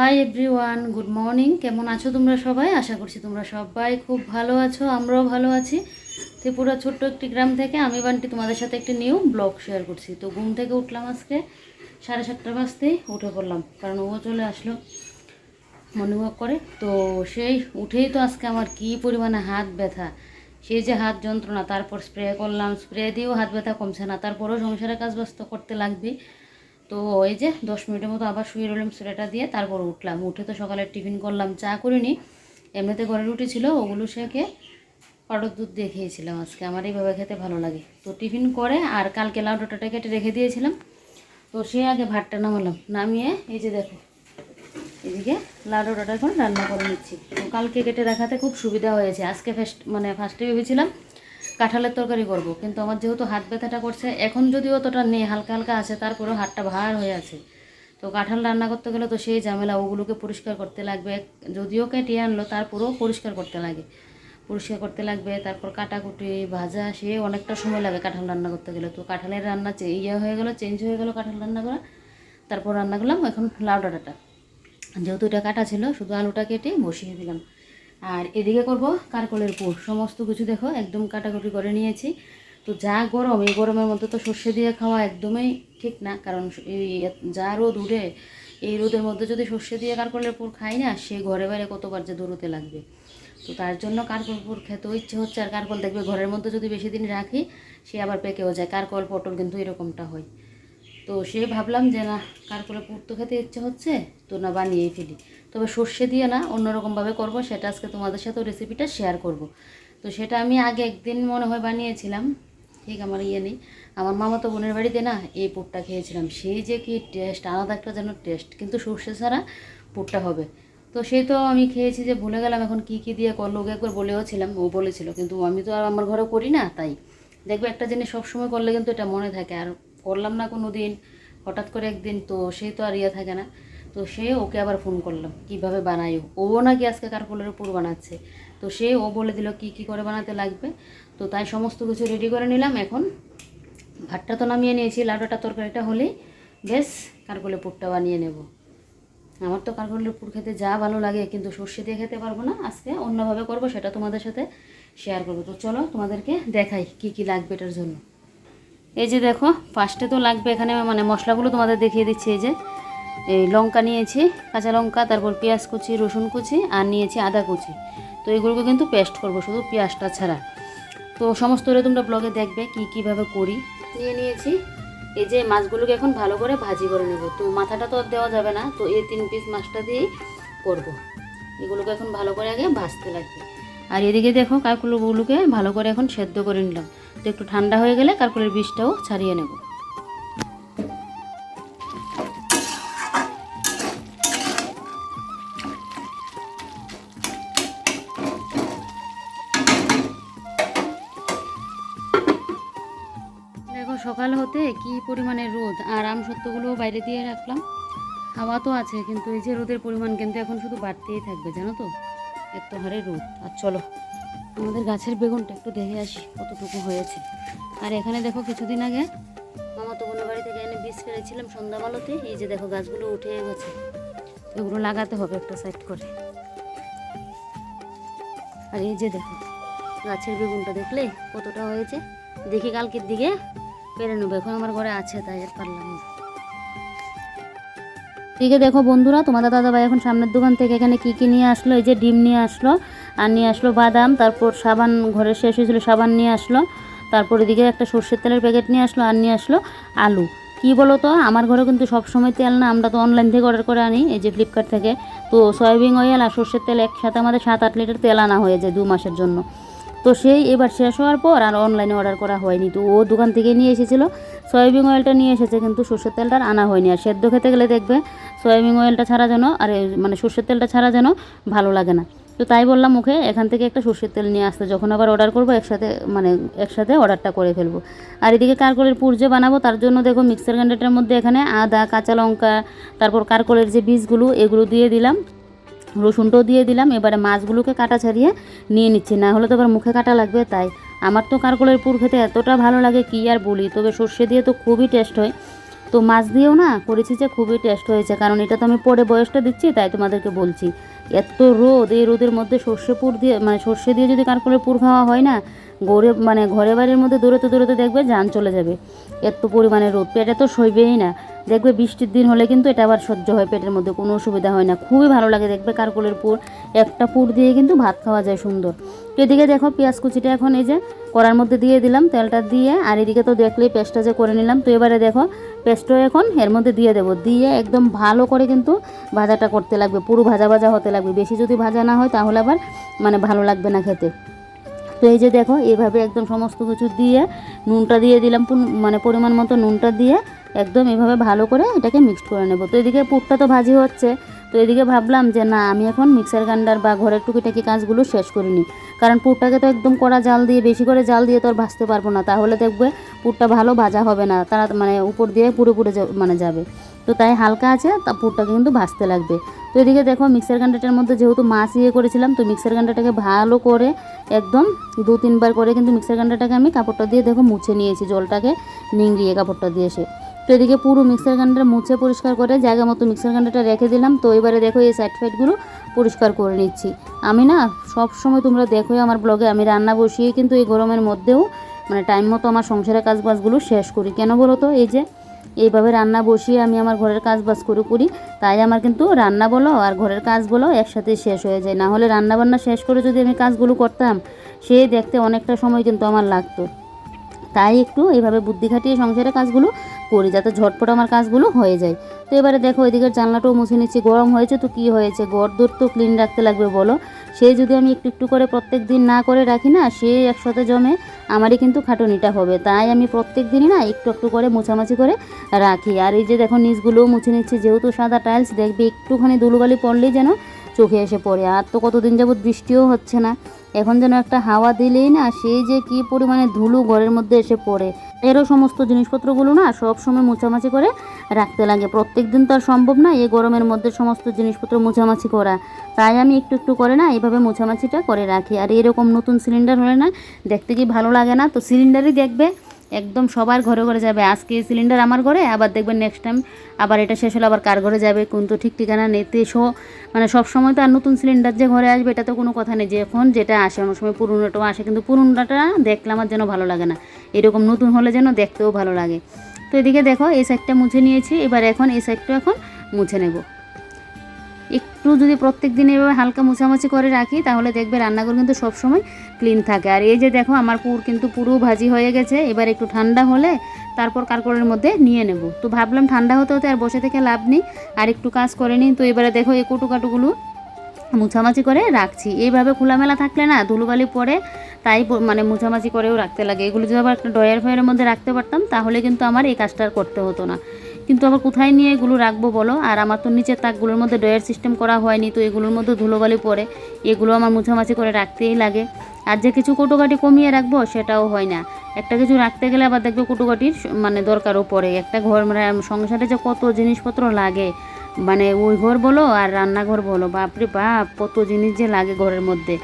Hi everyone, good morning. কেমন আছো তোমরা সবাই? আশা করছি তোমরা সবাই খুব ভালো আছো, আমরাও ভালো আছি। ত্রিপুরা ছোট্ট একটি গ্রাম থেকে আমি বান্টি তোমাদের সাথে একটি নিউ ব্লগ শেয়ার করছি। তো ঘুম থেকে উঠলাম আজকে 7:30 বাজতেই উঠে পড়লাম, কারণ ও চলে আসলো মর্নিং ওয়াক করে। তো সেই উঠেই তো আজকে আমার কী পরিমাণে হাত ব্যথা, সেই যে হাত যন্ত্রণা, তারপর স্প্রে করলাম, স্প্রে দিয়েও হাত ব্যথা কমছে না, তারপরেও সংসারের কাজ ব্যস্ত করতে লাগবে। তো এই যে 10 মিনিটের মতো আবার শুয়ে রইলাম স্প্রেটা দিয়ে, তারপর উঠলাম। উঠে তো সকালে টিফিন করলাম, চা করিনি, এমনিতে ঘরে রুটি ছিল, ওগুলো সেকে পাউডার দুধ দিয়ে খেয়েছিলাম। আজকে আমার এইভাবে খেতে ভালো লাগে। তো টিফিন করে আর কালকে লাউ ডাঁটাটা কেটে রেখে দিয়েছিলাম, তো সে আগে ভাতটা নামালাম। নামিয়ে এই যে দেখো এদিকে লাউ ডাঁটাটা এখন রান্না করে নিচ্ছি। তো কালকে কেটে রাখাতে খুব সুবিধা হয়েছে। আজকে ফার্স্টে ভেবেছিলাম কাঁঠালের তরকারি করব, কিন্তু আমার যেহেতু হাত ব্যথাটা করছে, এখন যদিও অতটা নেই, হালকা হালকা আছে, তারপরেও হাতটা ভার হয়ে আছে। তো কাঁঠাল রান্না করতে গেলে তো সেই ঝামেলা, ওগুলোকে পরিষ্কার করতে লাগবে। যদিও কেটে আনলো তারপরেও পরিষ্কার করতে লাগবে, তারপর কাটাকুটি ভাজা, সে অনেকটা সময় লাগে কাঁঠাল রান্না করতে গেলে। তো কাঁঠালের রান্না চেঞ্জ হয়ে গেল কাঁঠাল রান্না করা। তারপর রান্না করলাম এখন লাউ ডাঁটাটা, যেহেতু এটা কাটা ছিল, শুধু আলুটা কেটে বসিয়ে দিলাম। আর এদিকে করব কারকলের পুর, সমস্ত কিছু দেখো একদম কাটাকুটি করে নিয়েছি। তো যা গরম, এই গরমের মধ্যে তো সর্ষে দিয়ে খাওয়া একদমই ঠিক না, কারণ এই যা রোদ উঠে, এই রোদের মধ্যে যদি সর্ষে দিয়ে কারকলের পুর খাই না, সে ঘরে বাইরে কতবার যে দৌড়তে লাগবে। তো তার জন্য কারকল পুর খেতেও ইচ্ছে হচ্ছে। আর কারকল দেখবে ঘরের মধ্যে যদি বেশি দিন রাখি, সে আবার পেকেও যায়। কারকল পটল কিন্তু এরকমটা হয়। তো সে ভাবলাম যে না, কারকলের পুর তো খেতে ইচ্ছে হচ্ছে, তো না বানিয়েই ফেলি। তবে সর্ষে দিয়ে না, অন্যরকমভাবে করব, সেটা আজকে তোমাদের সাথেও রেসিপিটা শেয়ার করব। তো সেটা আমি আগে একদিন মনে হয় বানিয়েছিলাম, ঠিক আমার নেই। আমার মামাতো বোনের বাড়িতে না এই পুরটা খেয়েছিলাম, সেই যে কি টেস্ট, আলাদা একটা যেন টেস্ট, কিন্তু সর্ষে ছাড়া পুরটা হবে। তো সেই তো আমি খেয়েছি যে ভুলে গেলাম এখন কি কি দিয়ে করলো। ওকে একবার বলেও ছিলাম, ও বলেছিল, কিন্তু আমি তো আর আমার ঘরে করি না। তাই দেখবে একটা জিনিস সবসময় করলে কিন্তু এটা মনে থাকে, আর করলাম না কোনো দিন, হঠাৎ করে একদিন, তো সেই তো আর থাকে না। তো সে ওকে আবার ফোন করলাম কীভাবে বানাই, ও নাকি আজকে কারকলের পুর বানাচ্ছে। তো ও বলে দিল কি কি করে বানাতে লাগবে। তো তাই সমস্ত কিছু রেডি করে নিলাম। এখন ভাতটা তো নামিয়ে নিয়েছি, লাউডাটা তরকারিটা হলেই বেশ কারকলের পুরটা বানিয়ে নেব। আমার তো কারকলের পুর খেতে যা ভালো লাগে, কিন্তু সর্ষে দিয়ে খেতে পারবো না। আজকে অন্যভাবে করব, সেটা তোমাদের সাথে শেয়ার করবো। তো চলো তোমাদেরকে দেখাই কি কি লাগবে এটার জন্য। এই যে দেখো, ফার্স্টে তো লাগবে এখানে, মানে মশলাগুলো তোমাদের দেখিয়ে দিচ্ছি। এই যে এই লঙ্কা নিয়েছি, কাঁচা লঙ্কা, তারপর পেঁয়াজ কুচি, রসুন কুচি, আর নিয়েছি আদা কুচি। তো এগুলোকে কিন্তু পেস্ট করব, শুধু পেঁয়াজটা ছাড়া। তো সমস্ত তোমরা ব্লগে দেখবে কীভাবে করি। নিয়েছি এই যে মাছগুলোকে এখন ভালো করে ভাজি করে নেব। তো মাথাটা তো আর দেওয়া যাবে না, তো এই 3 পিস মাছটা দিয়েই করব। এগুলোকে এখন ভালো করে আগে ভাজতে লাগবে। আর এদিকে দেখো কারকলগুলোকে ভালো করে এখন সেদ্ধ করে নিলাম। তো একটু ঠান্ডা হয়ে গেলে কারকলের বীজটাও ছাড়িয়ে নেব। দেখো সকাল হতে কি পরিমাণে রোদ, আর আমসত্ত্বগুলোও বাইরে দিয়ে রাখলাম। হাওয়া তো আছে, কিন্তু এই যে রোদের পরিমাণ কিন্তু এখন শুধু বাড়তেই থাকবে, জানো তো, এত হারে রোদ। আর চলো আমাদের গাছের বেগুনটা একটু দেখে আসি কতটুকু হয়েছে। আর এখানে দেখো কিছুদিন আগে মামাতো বোনের বাড়ি থেকে এনে বীজ ফেলেছিলাম সন্ধ্যাবেলাতে। এই যে দেখো গাছগুলো উঠে গেছে, এগুলো লাগাতে হবে একটা সাইড করে। আর এই যে দেখো গাছের বেগুনটা দেখলে কতটা হয়েছে, দেখি কালকের দিকে পেরে নেবো। এখন আমার ঘরে আছে, তাই আর পারলাম না। এদিকে দেখো বন্ধুরা, তোমাদের দাদাভাই এখন সামনের দোকান থেকে এখানে কি নিয়ে আসলো। এই যে ডিম নিয়ে আসলো, আর নিয়ে আসলো বাদাম, তারপর সাবান, ঘরে শেষ হয়েছিল সাবান নিয়ে আসলো, তারপর এদিকে একটা সর্ষের তেলের প্যাকেট নিয়ে আসলো, আর নিয়ে আসলো আলু। কি বলো তো, আমার ঘরে কিন্তু সবসময় তেল না, আমরা তো অনলাইন থেকে অর্ডার করে আনি, এই যে ফ্লিপকার্ট থেকে। তো সয়াবিন অয়েল আর সর্ষের তেল একসাথে আমাদের 7-8 লিটার তেল আনা হয়ে যায় 2 মাসের জন্য। তো সেই এবার শেষ হওয়ার পর আর অনলাইনে অর্ডার করা হয়নি। তো ও দোকান থেকে নিয়ে এসেছিলো, সয়াবিন অয়েলটা নিয়ে এসেছে, কিন্তু সর্ষের তেলটা আনা হয়নি। আর সেদ্ধ খেতে গেলে দেখবে সয়াবিন অয়েলটা ছাড়া যেন, আর মানে সর্ষের তেলটা ছাড়া যেন ভালো লাগে না। তো তাই বললাম ওকে এখান থেকে একটা সর্ষের তেল নিয়ে আসতে, যখন আবার অর্ডার করবো একসাথে অর্ডারটা করে ফেলবো। আর এদিকে কারকলের পুর যে বানাবো, তার জন্য দেখো মিক্সার গ্রাইন্ডারটার মধ্যে এখানে আদা, কাঁচা লঙ্কা, তারপর কারকলের যে বীজগুলো এগুলো দিয়ে দিলাম, রসুনটাও দিয়ে দিলাম। এবারে মাছগুলোকে কাটা ছাড়িয়ে নিয়ে নিচ্ছি, না হলে তো এবার মুখে কাটা লাগবে। তাই আমার তো কারকলের পুর খেতে এতটা ভালো লাগে কি আর বলি। তবে সর্ষে দিয়ে তো খুবই টেস্ট হয়। তো মাছ দিয়েও না করেছি যে খুবই টেস্ট হয়েছে, কারণ এটা তো আমি পরে বয়সটা দিচ্ছি তাই তোমাদেরকে বলছি। এত রোদ, এই রোদের মধ্যে সর্ষে পুর দিয়ে মানে সর্ষে দিয়ে যদি কারকলের পুর খাওয়া হয় না, ঘরে বাড়ির মধ্যে দৌড়তে দৌড়তে দেখবে জান চলে যাবে। এত পরিমাণে রোদ, পেটে তো সইবেই না। দেখবে বৃষ্টির দিন হলে কিন্তু এটা আবার সহ্য হয়, পেটের মধ্যে কোনো অসুবিধা হয় না, খুবই ভালো লাগে। দেখবে কারকলের পুর, একটা পুর দিয়ে কিন্তু ভাত খাওয়া যায় সুন্দর। তো এদিকে দেখো পেঁয়াজ কুচিটা এখন এই যে কড়ার মধ্যে দিয়ে দিলাম, তেলটা দিয়ে, আর এদিকে তো দেখলেই পেস্টটা যে করে নিলাম। তো এবারে দেখো পেস্টটা এখন এর মধ্যে দিয়ে দেবো, দিয়ে একদম ভালো করে কিন্তু ভাজাটা করতে লাগবে, পুরো ভাজা ভাজা হতে লাগবে। বেশি যদি ভাজা না হয় তাহলে আবার মানে ভালো লাগবে না খেতে। তো এই যে দেখো এইভাবে একদম সমস্ত কিছু দিয়ে নুনটা দিয়ে দিলাম, মানে পরিমাণ মতো নুনটা দিয়ে একদম এভাবে ভালো করে এটাকে মিক্সড করে নেব। তো এদিকে পুরটা তো ভাজি হচ্ছে, তো এদিকে ভাবলাম যে না, আমি এখন মিক্সার গ্রাইন্ডার বা ঘরের টুকিটাকি কাজগুলো শেষ করে নিই, কারণ পুরটাকে তো একদম কড়া জাল দিয়ে, বেশি করে জাল দিয়ে তো আর ভাজতে পারবো না, তাহলে দেখবে পুরটা ভালো ভাজা হবে না, তারা মানে উপর দিয়ে পুরো মানে যাবে। তো তাই হালকা আছে তা পুরটাকে কিন্তু ভাজতে লাগবে। তো এদিকে দেখো মিক্সার গ্রাইন্ডারটার মধ্যে যেহেতু মাছ করেছিলাম, তো মিক্সার গ্রাইন্ডারটাকে ভালো করে একদম 2-3 বার করে কিন্তু মিক্সার গ্রাইন্ডারটাকে আমি কাপড়টা দিয়ে দেখো মুছে নিয়েছি, জলটাকে নিংড়িয়ে কাপড়টা দিয়ে এসে। তো এদিকে পুরো মিক্সার গ্রাইন্ডার মুছে পরিষ্কার করে জায়গা মতো মিক্সার গ্রাইন্ডারটা রেখে দিলাম। তো এবারে দেখো এই সাইড ফাইডগুলো পরিষ্কার করে নিচ্ছি। আমি না সব সময় তোমরা দেখোই আমার ব্লগে, আমি রান্না বসিয়ে কিন্তু এই গরমের মধ্যেও মানে টাইম মতো আমার সংসারের কাজবাজগুলো শেষ করি। কেন বলো তো, এই যে এইভাবে রান্না বসিয়ে আমি আমার ঘরের কাজবাজ করি, তাই আমার কিন্তু রান্না বলো আর ঘরের কাজ বলো একসাথে শেষ হয়ে যায়। না হলে রান্না বান্না শেষ করে যদি আমি কাজগুলো করতাম, সে দেখতে অনেকটা সময় কিন্তু আমার লাগতো। তাই একটু এইভাবে বুদ্ধি খাটিয়ে সংসারের কাজগুলো করি, যাতে ঝটপট আমার কাজগুলো হয়ে যায়। তো এবারে দেখো এদিকের জানলাটাও মুছে নিচ্ছি। গরম হয়েছে তো কী হয়েছে, ঘরদোর তো ক্লিন রাখতে লাগবে বলো। সে যদি আমি একটু একটু করে প্রত্যেক দিন না করে রাখি না, সে একসাথে জমে আমারই কিন্তু খাটুনিটা হবে। তাই আমি প্রত্যেক দিনই না একটু একটু করে মোছামাছি করে রাখি। আর এই যে দেখো নিচগুলোও মুছে নিচ্ছি, যেহেতু সাদা টাইলস, দেখবে একটুখানি ধুলোবালি পড়লেই যেন চোখে এসে পড়ে। আর তো কতদিন যাবত বৃষ্টিও হচ্ছে না, এখন যেন একটা হাওয়া দিলেই না সেই যে কী পরিমাণে ধুলো ঘরের মধ্যে এসে পড়ে। এরও সমস্ত জিনিসপত্রগুলো না সব সময় মোছামাছি করে রাখতে লাগে। প্রত্যেক দিন তো আর সম্ভব না এই গরমের মধ্যে সমস্ত জিনিসপত্র মোছামাছি করা, তাই আমি একটু একটু করে না এইভাবে মোছামাছিটা করে রাখি। আর এরকম নতুন সিলিন্ডার হলে না দেখতে কি ভালো লাগে না। তো সিলিন্ডারই দেখবে একদম সবার ঘরে ঘরে যাবে। আজকে এই সিলিন্ডার আমার ঘরে, আবার দেখবেন নেক্সট টাইম আবার এটা শেষ হলে আবার কার ঘরে যাবে কিন্তু ঠিক ঠিকানা নেই। মানে সব সময় তো আর নতুন সিলিন্ডার যে ঘরে আসবে এটা তো কোনো কথা নেই, যে এখন যেটা আসে অনেক সময় পুরনোটাও আসে, কিন্তু পুরনোটা দেখলে আমার যেন ভালো লাগে না, এরকম নতুন হলে যেন দেখতেও ভালো লাগে। তো এদিকে দেখো এই সাইডটা মুছে নিয়েছি, এবার এখন এই সাইডটা এখন মুছে নেব। একটু যদি প্রত্যেক দিন এভাবে হালকা মোছামাছি করে রাখি তাহলে দেখবে রান্নাঘর কিন্তু সবসময় ক্লিন থাকে। আর এই যে দেখো আমার পুর কিন্তু পুরো ভাজি হয়ে গেছে, এবার একটু ঠান্ডা হলে তারপর কারকলের মধ্যে নিয়ে নেব। তো ভাবলাম ঠান্ডা হতে হতে আর বসে থেকে লাভ নেই, আর একটু কাজ করে নিই। তো এবারে দেখো এই কুটুকাটুগুলো মোছামাছি করে রাখছি। এইভাবে খোলামেলা থাকলে না ধুলোবালি পড়ে, তাই মানে মোছামাছি করেও রাখতে লাগে। এগুলো যদি আবার একটা ড্রয়ার ফয়ারের মধ্যে রাখতে পারতাম তাহলে কিন্তু আমার এই কাজটা আর করতে হতো না, কিন্তু আবার কোথায় নিয়ে এগুলো রাখবো বলো। আর আমার তো নিচের তাকগুলোর মধ্যে ড্রয়ার সিস্টেম করা হয়নি, তো এগুলোর মধ্যে ধুলোবালি পড়ে, এগুলো আমার মোছামাছি করে রাখতেই লাগে। আর যে কিছু কোটোকাটি কমিয়ে রাখবো সেটাও হয় না, একটা কিছু রাখতে গেলে আবার দেখবে কোটোকাটির মানে দরকারও পড়ে। একটা ঘর মানে সংসারে যে কত জিনিসপত্র লাগে, মানে ওই ঘর বলো আর রান্নাঘর বলো, বাপরে বাপ কত জিনিস যে লাগে ঘরের মধ্যে।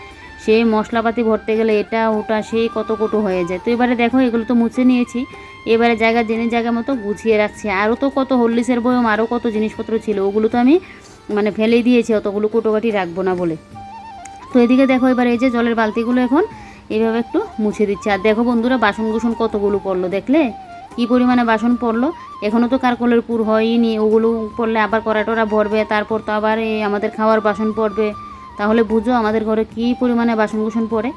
সেই মশলাপাতি ভরতে গেলে এটা ওটা সেই কত কটু হয়ে যায়। তো এবারে দেখো এগুলো তো মুছে নিয়েছি, এবারে জায়গা মতো গুছিয়ে রাখছি। আরও তো কত হরলিক্সের বয়ম, আরও কত জিনিসপত্র ছিল, ওগুলো তো আমি মানে ফেলেই দিয়েছি, অতগুলো কোটোকাটি রাখবো না বলে। তো এদিকে দেখো এবার এই যে জলের বালতিগুলো এখন এইভাবে একটু মুছে দিচ্ছি। আর দেখো বন্ধুরা বাসন কুসন কতগুলো পড়লো, দেখলে কী পরিমাণে বাসন পড়লো। এখনও তো কারকলের পুর হয়নি, ওগুলো পড়লে আবার কড়াটোরা ভরবে, তারপর তো আবার এই আমাদের খাওয়ার বাসন পড়বে, তাহলে বুঝো আমাদের ঘরে কী পরিমাণে বাসন কুসন পড়ে।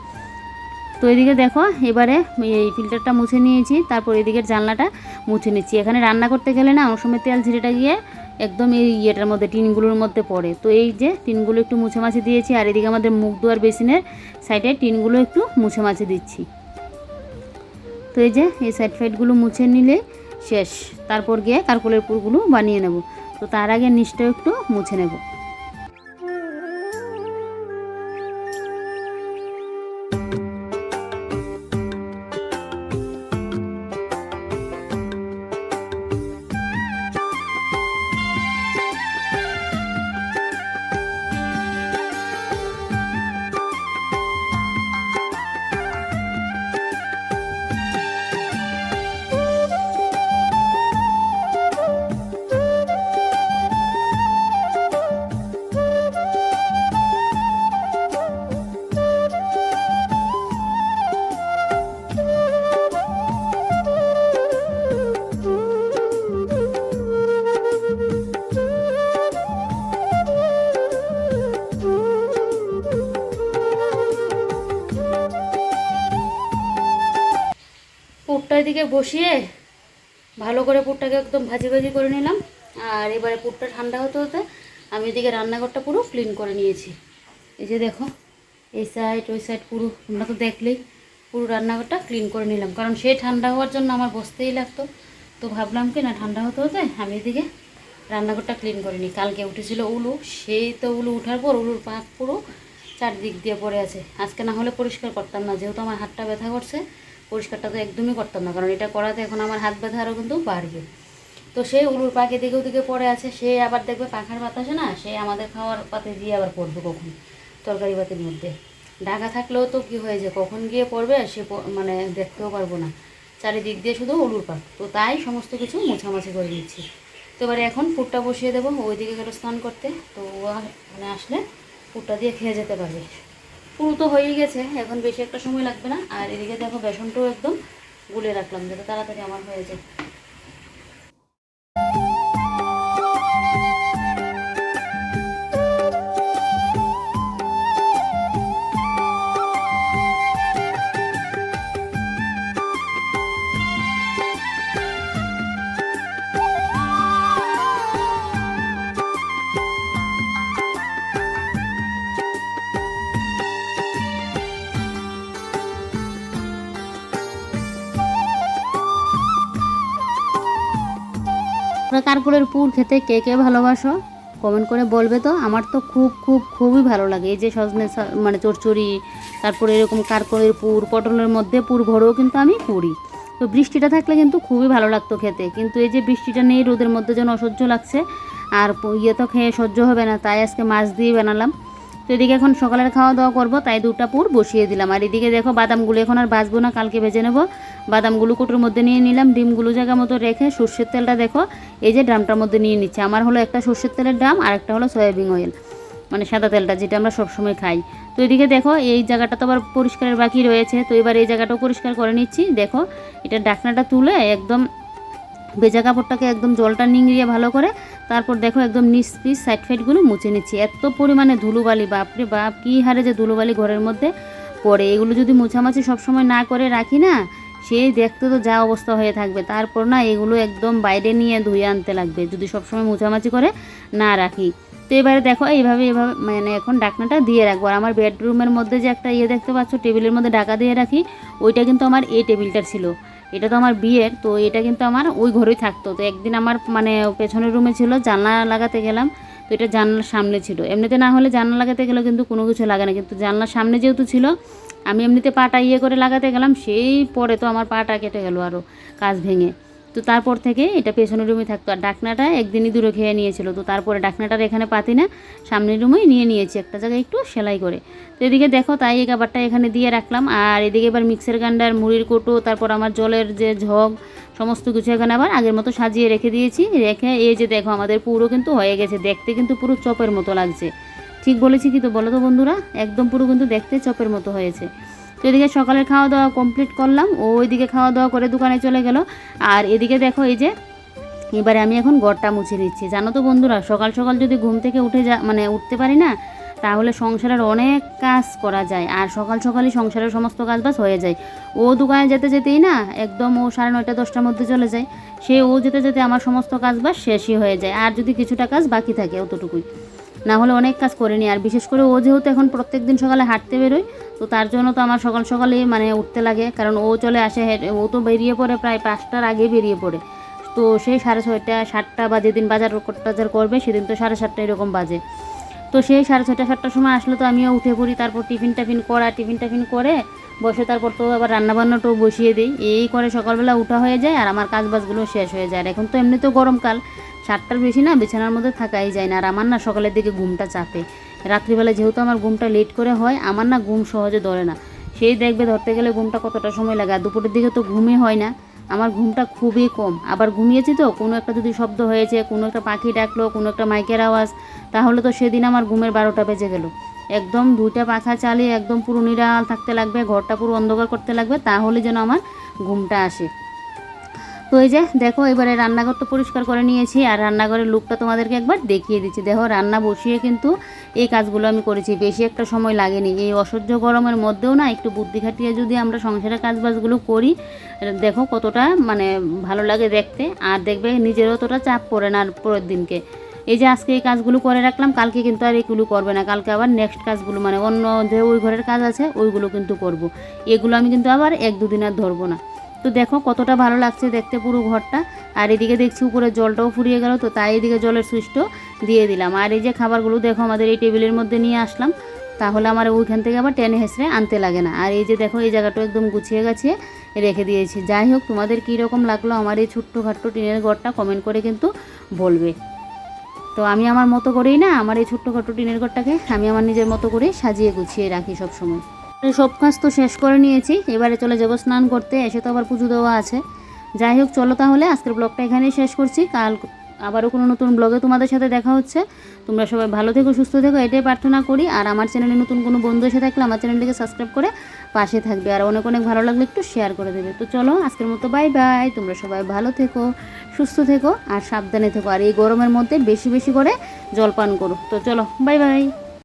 তো এদিকে দেখো এবারে এই ফিল্টারটা মুছে নিয়েছি, তারপর এদিকের জানলাটা মুছে নিচ্ছি। এখানে রান্না করতে গেলে না অনেক সময় তেল ঝিরেটা গিয়ে একদম এই ইয়েটার মধ্যে টিনগুলোর মধ্যে পড়ে। তো এই যে টিনগুলো একটু মুছে মাছে দিয়েছি, আর এদিকে আমাদের মুখ ধোয়ার বেসিনের সাইডে টিনগুলো একটু মুছে মাছে দিচ্ছি। তো এই যে এই সাইড ফাইডগুলো মুছে নিলে শেষ, তারপর গিয়ে কারকলের পুরগুলো বানিয়ে নেব। তো তার আগে নিচটাও একটু মুছে নেব। এদিকে বসিয়ে ভালো করে পুরটাকে একদম ভাজি ভাজি করে নিলাম। আর এবারে পুরটা ঠান্ডা হতে হতে আমি এদিকে রান্নাঘরটা পুরো ক্লিন করে নিয়েছি। এই যে দেখো, এই সাইড ওই সাইড পুরো তোমরা তো দেখলেই, পুরো রান্নাঘরটা ক্লিন করে নিলাম, কারণ সে ঠান্ডা হওয়ার জন্য আমার বসতেই লাগতো। তো ভাবলাম কি না, ঠান্ডা হতে হতে আমি এদিকে রান্নাঘরটা ক্লিন করে নিই। কালকে উঠেছিল উলু, সেই তো উলু উঠার পর উলুর পাক পুরো চারদিক দিয়ে পড়ে আছে। আজকে না হলে পরিষ্কার করতাম না, যেহেতু আমার হাতটা ব্যথা করছে, পরিষ্কারটা তো একদমই করতাম না, কারণ এটা করাতে এখন আমার হাত ব্যথা আরও কিন্তু বাড়বে। তো সেই উলুর পাক এদিকে ওদিকে পড়ে আছে, সে আবার দেখবে পাখার বাতাসে না, সে আমাদের খাওয়ার পাতে দিয়ে আবার পড়বে কখন, তরকারি পাতির মধ্যে ঢাকা থাকলেও তো কী হয়েছে, কখন গিয়ে পড়বে সে মানে দেখতেও পারবো না, চারিদিক দিয়ে শুধু উলুর পাক। তো তাই সমস্ত কিছু মোছামাছি করে নিচ্ছি। তো এবারে এখন পুরটা বসিয়ে দেবো, ওইদিকে গেলো স্নান করতে, তো মানে আসলে পুরটা দিয়ে খেয়ে যেতে পারবে। পুরো তো হয়েই গেছে, এখন বেশি একটা সময় লাগবে না। আর এদিকে দেখো বেসনটাও একদম গুলে রাখলাম যাতে তাড়াতাড়ি আমার হয়ে যায়। কারকুলের পুর খেতে কে কে ভালোবাসো কমেন্ট করে বলবে তো। আমার তো খুবই ভালো লাগে। এই যে সজনে মানে চচ্চড়ি, তারপরে এরকম কারকুলের পুর, পটলের মধ্যে পুর ভরেও কিন্তু আমি করি। তো বৃষ্টিটা থাকলে কিন্তু খুবই ভালো লাগতো খেতে, কিন্তু এই যে বৃষ্টিটা নেই, রোদের মধ্যে যেন অসহ্য লাগছে, আর ইয়ে তো খেয়ে সহ্য হবে না, তাই আজকে মাছ দিয়ে বানালাম। তো এদিকে এখন সকালের খাওয়া দাওয়া করবো, তাই দুটা পুর বসিয়ে দিলাম। আর এদিকে দেখো বাদামগুলো এখন আর ভাজবো না, কালকে ভেজে নেবো। বাদামগুলো কুটোর মধ্যে নিয়ে নিলাম, ডিমগুলো জায়গা মতো রেখে সর্ষের তেলটা দেখো এই যে ড্রামটার মধ্যে নিয়ে নিচ্ছে। আমার হলো একটা সর্ষের তেলের ড্রাম আর একটা হলো সয়াবিন অয়েল, মানে সাদা তেলটা যেটা আমরা সবসময় খাই। তো এদিকে দেখো এই জায়গাটা তো আবার পরিষ্কারের বাকি রয়েছে, তো এবার এই জায়গাটাও পরিষ্কার করে নিচ্ছি। দেখো এটা ঢাকনাটা তুলে একদম ভেজা কাপড়টাকে একদম জলটা নিংড়িয়ে ভালো করে, তারপর দেখো একদম নিচ পিস সাইড ফাইডগুলো মুছে নিচ্ছি। এত পরিমাণে ধুলোবালি, বাপরে বাপ, কী হারে যে ধুলোবালি ঘরের মধ্যে পড়ে। এগুলো যদি মোছামাছি সবসময় না করে রাখি না, সেই দেখতে তো যা অবস্থা হয়ে থাকবে, তারপর না এগুলো একদম বাইরে নিয়ে ধুয়ে আনতে লাগবে যদি সবসময় মোছামাছি করে না রাখি। তো এবারে দেখো এইভাবে মানে এখন ঢাকনাটা দিয়ে রাখবো। আর আমার বেডরুমের মধ্যে যে একটা ইয়ে দেখতে পাচ্ছ, টেবিলের মধ্যে ঢাকা দিয়ে রাখি, ওইটা কিন্তু আমার এই টেবিলটা ছিল, এটা তো আমার বিয়ের, তো এটা কিন্তু আমার ওই ঘরেই থাকতো। তো একদিন আমার মানে পেছনের রুমে ছিল, জানলা লাগাতে গেলাম, তো এটা জানলার সামনে ছিল। এমনিতে না হলে জানলা লাগাতে গেলে কিন্তু কোনো কিছু লাগে না, কিন্তু জানলার সামনে যেহেতু ছিল, আমি এমনিতে পাটা ইয়ে করে লাগাতে গেলাম, সেই পরে তো আমার পাটা কেটে গেল আরও কাজ ভেঙে। তো তারপর থেকে এটা পেছনের রুমে থাকতো। আর ডাকনাটা একদিনই দূরে খেয়ে নিয়েছিল, তো তারপরে ডাকনাটার এখানে পাতি না, সামনের রুমেই নিয়ে নিয়েছি একটা জায়গায় একটু সেলাই করে। তো এদিকে দেখো তাই এই কাবারটা এখানে দিয়ে রাখলাম। আর এদিকে এবার মিক্সার গ্রাইন্ডার, মুড়ির কোটো, তারপর আমার জলের যে ঝগ, সমস্ত কিছু এখানে আবার আগের মতো সাজিয়ে রেখে দিয়েছি। রেখে এই যে দেখো আমাদের পুরো কিন্তু হয়ে গেছে, দেখতে কিন্তু পুরো চপের মতো লাগছে। ঠিক বলেছি কি তো বলো তো বন্ধুরা, একদম পুরো কিন্তু দেখতে চপের মতো হয়েছে। তো এদিকে সকালের খাওয়া দাওয়া কমপ্লিট করলাম, ও ওইদিকে খাওয়া দাওয়া করে দোকানে চলে গেল। আর এদিকে দেখো এই যে এবারে আমি এখন ঘরটা মুছে নিচ্ছি। জানো তো বন্ধুরা, সকাল সকাল যদি ঘুম থেকে মানে উঠতে পারি না, তাহলে সংসারের অনেক কাজ করা যায়, আর সকাল সকালই সংসারের সমস্ত কাজবাজ হয়ে যায়। ও দোকানে যেতে যেতেই না একদম ও 9:30 10টার মধ্যে চলে যায়, ও যেতে যেতে আমার সমস্ত কাজবাজ শেষই হয়ে যায়। আর যদি কিছুটা কাজ বাকি থাকে অতটুকুই, না হলে অনেক কাজ করে নিই। আর বিশেষ করে ও যেহেতু এখন প্রত্যেক দিন সকালে হাঁটতে বেরোয়, তো তার জন্য তো আমার সকাল সকালেই মানে উঠতে লাগে, কারণ ও চলে আসে, ও তো বেরিয়ে পড়ে প্রায় 5টার আগে বেরিয়ে পড়ে। তো সেই 6:30 7টা বা যেদিন বাজার করবে সেদিন তো 7:30 এরকম বাজে। তো সেই 6:30 7টার সময় আসলে তো আমিও উঠে পড়ি, তারপর টিফিন টাফিন করে বসে, তারপর তো আবার রান্নাবান্নাটাও বসিয়ে দিই। এই করে সকালবেলা উঠা হয়ে যায় আর আমার কাজবাজগুলো শেষ হয়ে যায়। আর এখন তো এমনিতেও গরমকাল, 7টার বেশি না বিছানার মধ্যে থাকাই যায় না। আর আমার না সকালের দিকে ঘুমটা চাপে, রাত্রিবেলা যেহেতু আমার ঘুমটা লেট করে হয়, আমার না ঘুম সহজে ধরে না। সেই দেখবে ধরতে গেলে ঘুমটা কতটা সময় লাগে। আর দুপুরের দিকে তো ঘুমই হয় না, আমার ঘুমটা খুবই কম। আবার ঘুমিয়েছি তো কোনো একটা যদি শব্দ হয়েছে, কোনো একটা পাখি ডাকলো, কোনো একটা মাইকের আওয়াজ, তাহলে তো সেদিন আমার ঘুমের 12টা বেজে গেল। একদম 2টা পাখা চালিয়ে একদম পুরো নিরাল থাকতে লাগবে, ঘরটা পুরো অন্ধকার করতে লাগবে, তাহলে যেন আমার ঘুমটা আসে। তো এই যে দেখো এবারে রান্নাঘরটা পরিষ্কার করে নিয়েছি, আর রান্নাঘরের লুকটা তোমাদেরকে একবার দেখিয়ে দিচ্ছি। দেখো রান্না বসিয়ে কিন্তু এই কাজগুলো আমি করেছি, বেশি একটা সময় লাগেনি। এই অসহ্য গরমের মধ্যেও না একটু বুদ্ধি খাটিয়ে যদি আমরা সংসারের কাজবাজগুলো করি, দেখো কতটা মানে ভালো লাগে দেখতে, আর দেখবে নিজের অতটা চাপ পড়ে না আর পরের দিনকে। এই যে আজকে এই কাজগুলো করে রাখলাম, কালকে কিন্তু আর এগুলো করবে না, কালকে আবার নেক্সট কাজগুলো মানে অন্য যে ওই ঘরের কাজ আছে ওইগুলো কিন্তু করব। এগুলো আমি কিন্তু আবার 1-2 দিন আর ধরবো না। তো দেখো কতটা ভালো লাগছে দেখতে পুরো ঘরটা। আর এদিকে দেখছি উপরে জলটাও ফুরিয়ে গেল, তো তাই এদিকে জলের সুইচটাও দিয়ে দিলাম। আর এই যে খাবারগুলো দেখো আমাদের এই টেবিলের মধ্যে নিয়ে আসলাম, তাহলে আমার ওইখান থেকে আবার টেনে হেসড়ে আনতে লাগে না। আর এই যে দেখো এই জায়গাটা একদম গুছিয়ে গাছিয়ে রেখে দিয়েছি। যাই হোক, তোমাদের কী রকম লাগলো আমার এই ছোট্টখাট্টো টিনের ঘরটা কমেন্ট করে কিন্তু বলবে। তো আমি আমার মতো করেই না আমার এই ছোট্টখাট্টো টিনের ঘরটাকে আমি আমার নিজের মতো করে সাজিয়ে গুছিয়ে রাখি সব সময়। সব কাজ তো শেষ করে নিয়েছি, এবারে চলে যাবো স্নান করতে, এসে তো আবার পুজো দেওয়া আছে। যাই হোক, চলো তাহলে আজকের ব্লগটা এখানেই শেষ করছি। কাল আবারও কোনো নতুন ব্লগে তোমাদের সাথে দেখা হচ্ছে। তোমরা সবাই ভালো থেকো, সুস্থ থেকো, এটাই প্রার্থনা করি। আর আমার চ্যানেলে নতুন কোনো বন্ধু এসে থাকলে আমার চ্যানেলটিকে সাবস্ক্রাইব করে পাশে থাকবে, আর অনেক অনেক ভালো লাগলে একটু শেয়ার করে দেবে। তো চলো আজকের মতো বাই বাই। তোমরা সবাই ভালো থেকো, সুস্থ থেকো আর সাবধানে থেকো, আর এই গরমের মধ্যে বেশি বেশি করে জল পান করো। তো চলো বাই বাই।